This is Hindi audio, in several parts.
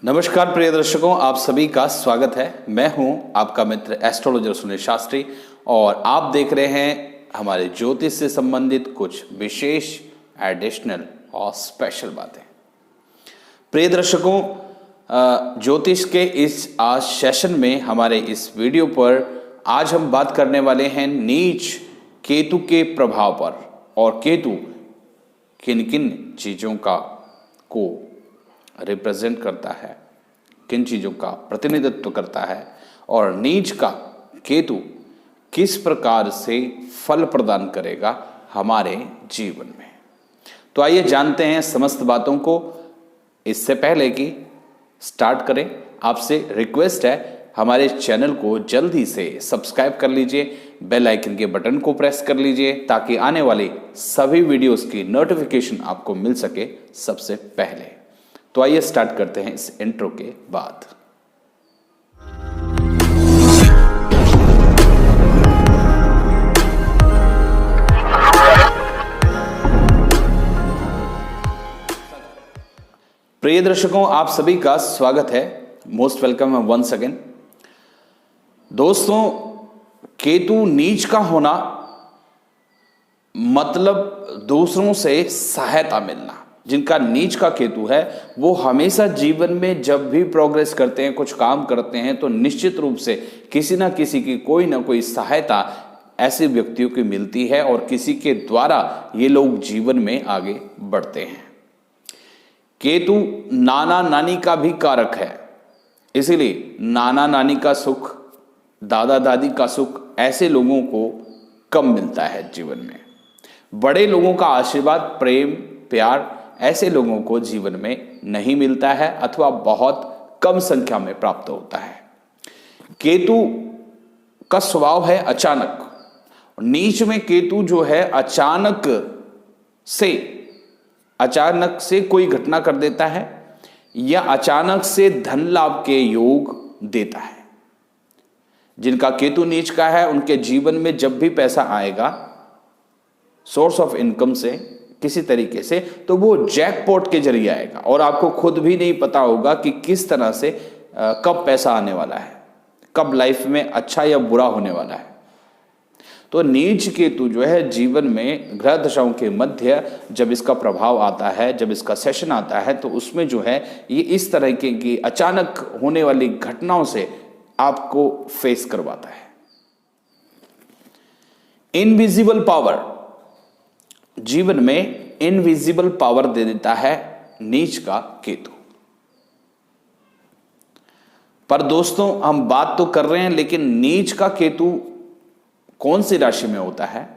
नमस्कार प्रिय दर्शकों, आप सभी का स्वागत है। मैं हूं आपका मित्र एस्ट्रोलॉजर सुनील शास्त्री और आप देख रहे हैं हमारे ज्योतिष से संबंधित कुछ विशेष एडिशनल और स्पेशल बातें। प्रिय दर्शकों, ज्योतिष के इस आज सेशन में हमारे इस वीडियो पर आज हम बात करने वाले हैं नीच केतु के प्रभाव पर और केतु किन किन चीज़ों को रिप्रेजेंट करता है, किन चीज़ों का प्रतिनिधित्व करता है और नीच का केतु किस प्रकार से फल प्रदान करेगा हमारे जीवन में। तो आइए जानते हैं समस्त बातों को। इससे पहले कि स्टार्ट करें, आपसे रिक्वेस्ट है हमारे चैनल को जल्दी से सब्सक्राइब कर लीजिए, बेल आइकन के बटन को प्रेस कर लीजिए ताकि आने वाली सभी वीडियोस की नोटिफिकेशन आपको मिल सके सबसे पहले। तो आइए स्टार्ट करते हैं इस इंट्रो के बाद। प्रिय दर्शकों, आप सभी का स्वागत है। Most welcome once again. दोस्तों, केतु नीच का होना मतलब दूसरों से सहायता मिलना। जिनका नीच का केतु है वो हमेशा जीवन में जब भी प्रोग्रेस करते हैं, कुछ काम करते हैं, तो निश्चित रूप से किसी ना किसी की कोई ना कोई सहायता ऐसे व्यक्तियों की मिलती है और किसी के द्वारा ये लोग जीवन में आगे बढ़ते हैं। केतु नाना नानी का भी कारक है, इसीलिए नाना नानी का सुख, दादा दादी का सुख ऐसे लोगों को कम मिलता है जीवन में। बड़े लोगों का आशीर्वाद, प्रेम, प्यार ऐसे लोगों को जीवन में नहीं मिलता है अथवा बहुत कम संख्या में प्राप्त होता है। केतु का स्वभाव है अचानक। नीच में केतु जो है अचानक से कोई घटना कर देता है या अचानक से धन लाभ के योग देता है। जिनका केतु नीच का है उनके जीवन में जब भी पैसा आएगा सोर्स ऑफ इनकम से किसी तरीके से, तो वो जैकपॉट के जरिए आएगा और आपको खुद भी नहीं पता होगा कि किस तरह से कब पैसा आने वाला है, कब लाइफ में अच्छा या बुरा होने वाला है। तो नीच केतु जो है जीवन में ग्रह दशाओं के मध्य जब इसका प्रभाव आता है, जब इसका सेशन आता है, तो उसमें जो है ये इस तरह की अचानक होने वाली घटनाओं से आपको फेस करवाता है। इनविजिबल पावर, जीवन में इनविजिबल पावर दे देता है नीच का केतु। पर दोस्तों, हम बात तो कर रहे हैं, लेकिन नीच का केतु कौन सी राशि में होता है?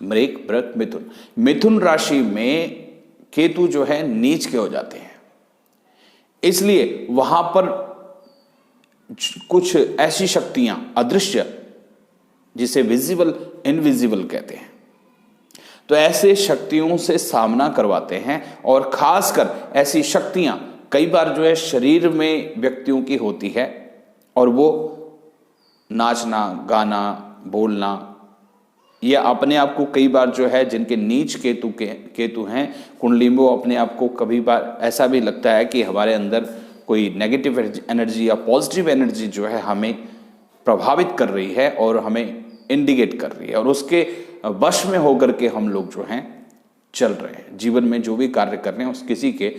मृग, वृक, मिथुन। मिथुन राशि में केतु जो है नीच के हो जाते हैं, इसलिए वहां पर कुछ ऐसी शक्तियां अदृश्य, जिसे विजिबल इनविजिबल कहते हैं, तो ऐसे शक्तियों से सामना करवाते हैं। और खासकर ऐसी शक्तियां कई बार जो है शरीर में व्यक्तियों की होती है और वो नाचना, गाना, बोलना, या अपने आप को कई बार जो है जिनके नीच केतु हैं कुंडली में, वो अपने आप को कभी बार ऐसा भी लगता है कि हमारे अंदर कोई नेगेटिव एनर्जी या पॉजिटिव एनर्जी जो है हमें प्रभावित कर रही है और हमें इंडिकेट कर रही है, और उसके वश में होकर के हम लोग जो हैं चल रहे हैं। जीवन में जो भी कार्य कर रहे हैं उस किसी के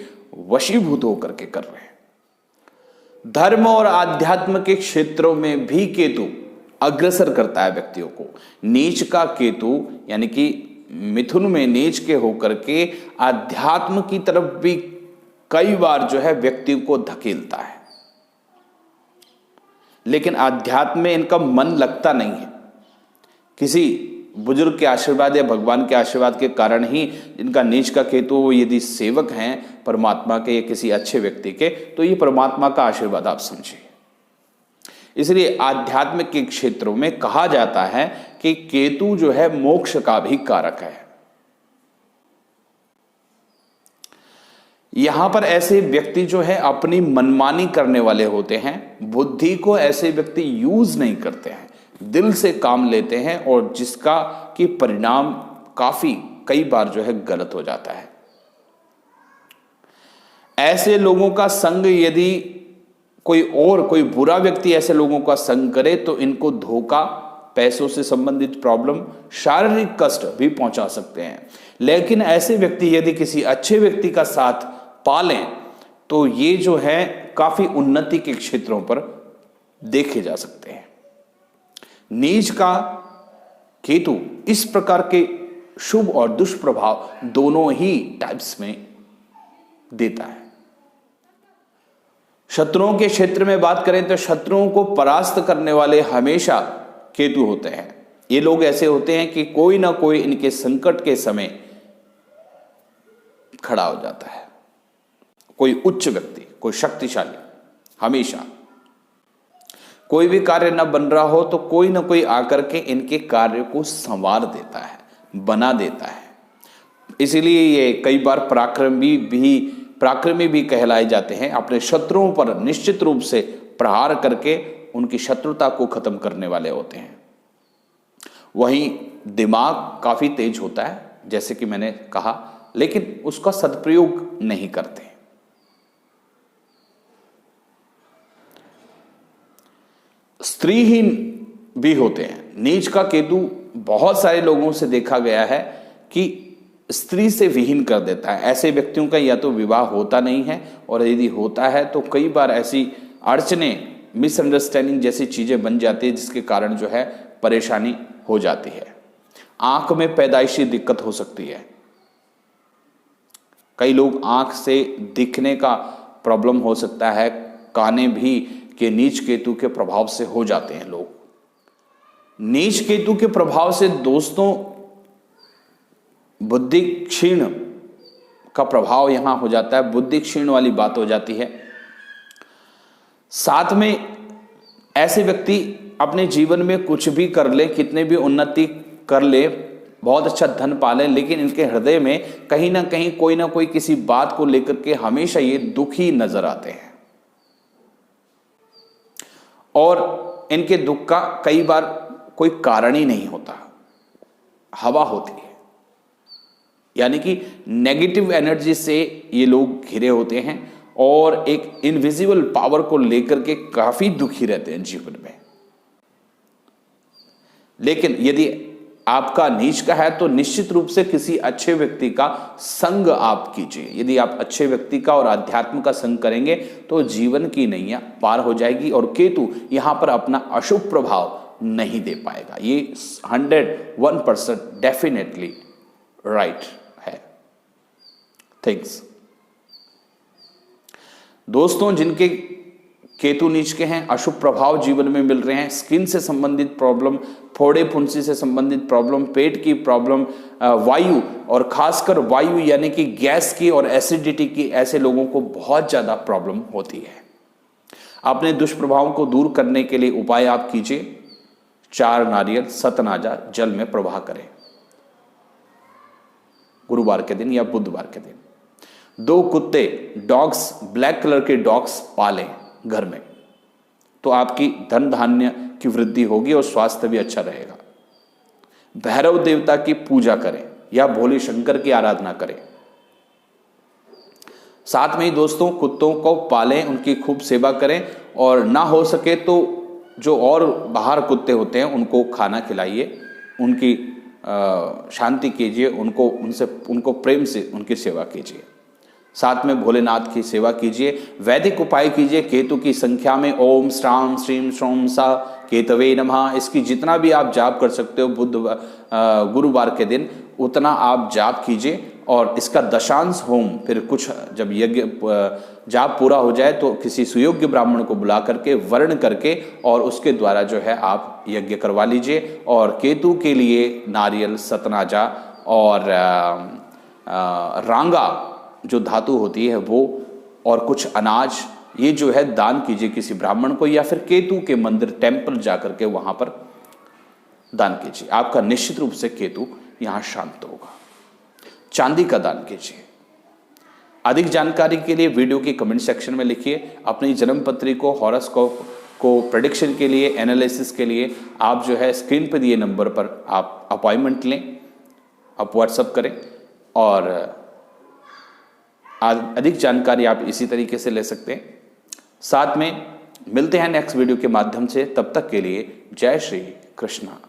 वशीभूत होकर के कर रहे हैं। धर्म और आध्यात्म के क्षेत्रों में भी केतु अग्रसर करता है व्यक्तियों को। नीच का केतु यानी कि मिथुन में नीच के होकर के आध्यात्म की तरफ भी कई बार जो है व्यक्ति को धकेलता है, लेकिन आध्यात्म में इनका मन लगता नहीं है। किसी बुजुर्ग के आशीर्वाद या भगवान के आशीर्वाद के कारण ही इनका नीच का केतु, यदि सेवक हैं परमात्मा के या किसी अच्छे व्यक्ति के, तो ये परमात्मा का आशीर्वाद आप समझिए। इसलिए आध्यात्म के क्षेत्रों में कहा जाता है कि केतु जो है मोक्ष का भी कारक है। यहां पर ऐसे व्यक्ति जो है अपनी मनमानी करने वाले होते हैं। बुद्धि को ऐसे व्यक्ति यूज नहीं करते हैं, दिल से काम लेते हैं और जिसका कि परिणाम काफी कई बार जो है गलत हो जाता है। ऐसे लोगों का संग यदि कोई बुरा व्यक्ति ऐसे लोगों का संग करे तो इनको धोखा, पैसों से संबंधित प्रॉब्लम, शारीरिक कष्ट भी पहुंचा सकते हैं। लेकिन ऐसे व्यक्ति यदि किसी अच्छे व्यक्ति का साथ पालें तो ये जो है काफी उन्नति के क्षेत्रों पर देखे जा सकते हैं। नीच का केतु इस प्रकार के शुभ और दुष्प्रभाव दोनों ही टाइप्स में देता है। शत्रुओं के क्षेत्र में बात करें तो शत्रुओं को परास्त करने वाले हमेशा केतु होते हैं। ये लोग ऐसे होते हैं कि कोई ना कोई इनके संकट के समय खड़ा हो जाता है। कोई उच्च व्यक्ति, कोई शक्तिशाली, हमेशा कोई भी कार्य न बन रहा हो तो कोई ना कोई आकर के इनके कार्य को संवार देता है, बना देता है। इसीलिए ये कई बार पराक्रमी भी कहलाए जाते हैं। अपने शत्रुओं पर निश्चित रूप से प्रहार करके उनकी शत्रुता को खत्म करने वाले होते हैं। वहीं दिमाग काफी तेज होता है, जैसे कि मैंने कहा, लेकिन उसका सदुपयोग नहीं करते। स्त्रीहीन भी होते हैं। नीच का केतु बहुत सारे लोगों से देखा गया है कि स्त्री से विहीन कर देता है। ऐसे व्यक्तियों का या तो विवाह होता नहीं है, और यदि होता है तो कई बार ऐसी अड़चने, मिसअंडरस्टैंडिंग जैसी चीजें बन जाती है जिसके कारण जो है परेशानी हो जाती है। आंख में पैदाइशी दिक्कत हो सकती है। कई लोग आंख से दिखने का प्रॉब्लम हो सकता है। काने भी के नीच केतु के प्रभाव से हो जाते हैं लोग। नीच केतु के प्रभाव से दोस्तों बुद्धि क्षीण का प्रभाव यहां हो जाता है। बुद्धि क्षीण वाली बात हो जाती है। साथ में ऐसे व्यक्ति अपने जीवन में कुछ भी कर ले, कितने भी उन्नति कर ले, बहुत अच्छा धन पाले, लेकिन इनके हृदय में कहीं ना कहीं कोई ना कोई किसी बात को लेकर के हमेशा ये दुखी नजर आते हैं। और इनके दुख का कई बार कोई कारण ही नहीं होता, हवा होती है। यानी कि नेगेटिव एनर्जी से ये लोग घिरे होते हैं और एक इनविजिबल पावर को लेकर के काफी दुखी रहते हैं जीवन में। लेकिन यदि आपका नीच का है तो निश्चित रूप से किसी अच्छे व्यक्ति का संग आप कीजिए। यदि आप अच्छे व्यक्ति का और अध्यात्म का संग करेंगे तो जीवन की नैया पार हो जाएगी और केतु यहां पर अपना अशुभ प्रभाव नहीं दे पाएगा। ये 101% डेफिनेटली राइट है। थैंक्स दोस्तों, जिनके केतु नीच के हैं, अशुभ प्रभाव जीवन में मिल रहे हैं, स्किन से संबंधित प्रॉब्लम, फोड़े फुंसी से संबंधित प्रॉब्लम, पेट की प्रॉब्लम, वायु और खासकर वायु यानी कि गैस की और एसिडिटी की, ऐसे लोगों को बहुत ज्यादा प्रॉब्लम होती है। अपने दुष्प्रभावों को दूर करने के लिए उपाय आप कीजिए। 4 नारियल सतनाजा जल में प्रवाह करें गुरुवार के दिन या बुधवार के दिन। 2 कुत्ते, डॉग्स, ब्लैक कलर के डॉग्स पालें घर में, तो आपकी धन धान्य की वृद्धि होगी और स्वास्थ्य भी अच्छा रहेगा। भैरव देवता की पूजा करें या भोले शंकर की आराधना करें। साथ में ही दोस्तों कुत्तों को पालें, उनकी खूब सेवा करें और ना हो सके तो जो और बाहर कुत्ते होते हैं उनको खाना खिलाइए, उनकी शांति कीजिए, उनको प्रेम से उनकी सेवा कीजिए। साथ में भोलेनाथ की सेवा कीजिए। वैदिक उपाय कीजिए। केतु की संख्या में ओम श्राम श्रीम श्रोम सा केतवे नमः, इसकी जितना भी आप जाप कर सकते हो गुरुवार के दिन उतना आप जाप कीजिए। और इसका दशांश होम फिर कुछ जब यज्ञ जाप पूरा हो जाए तो किसी सुयोग्य ब्राह्मण को बुला करके वर्ण करके और उसके द्वारा जो है आप यज्ञ करवा लीजिए। और केतु के लिए नारियल, सतनाजा और रांगा जो धातु होती है वो और कुछ अनाज, ये जो है दान कीजिए किसी ब्राह्मण को, या फिर केतु के मंदिर टेम्पल जाकर के वहां पर दान कीजिए। आपका निश्चित रूप से केतु यहां शांत होगा। चांदी का दान कीजिए। अधिक जानकारी के लिए वीडियो के कमेंट सेक्शन में लिखिए। अपनी जन्म पत्री को, हॉरोस्कोप को, प्रेडिक्शन के लिए, एनालिसिस के लिए आप जो है स्क्रीन पर दिए नंबर पर आप अपॉइंटमेंट लें, आप व्हाट्सएप करें और अधिक जानकारी आप इसी तरीके से ले सकते हैं। साथ में मिलते हैं नेक्स्ट वीडियो के माध्यम से, तब तक के लिए जय श्री कृष्णा।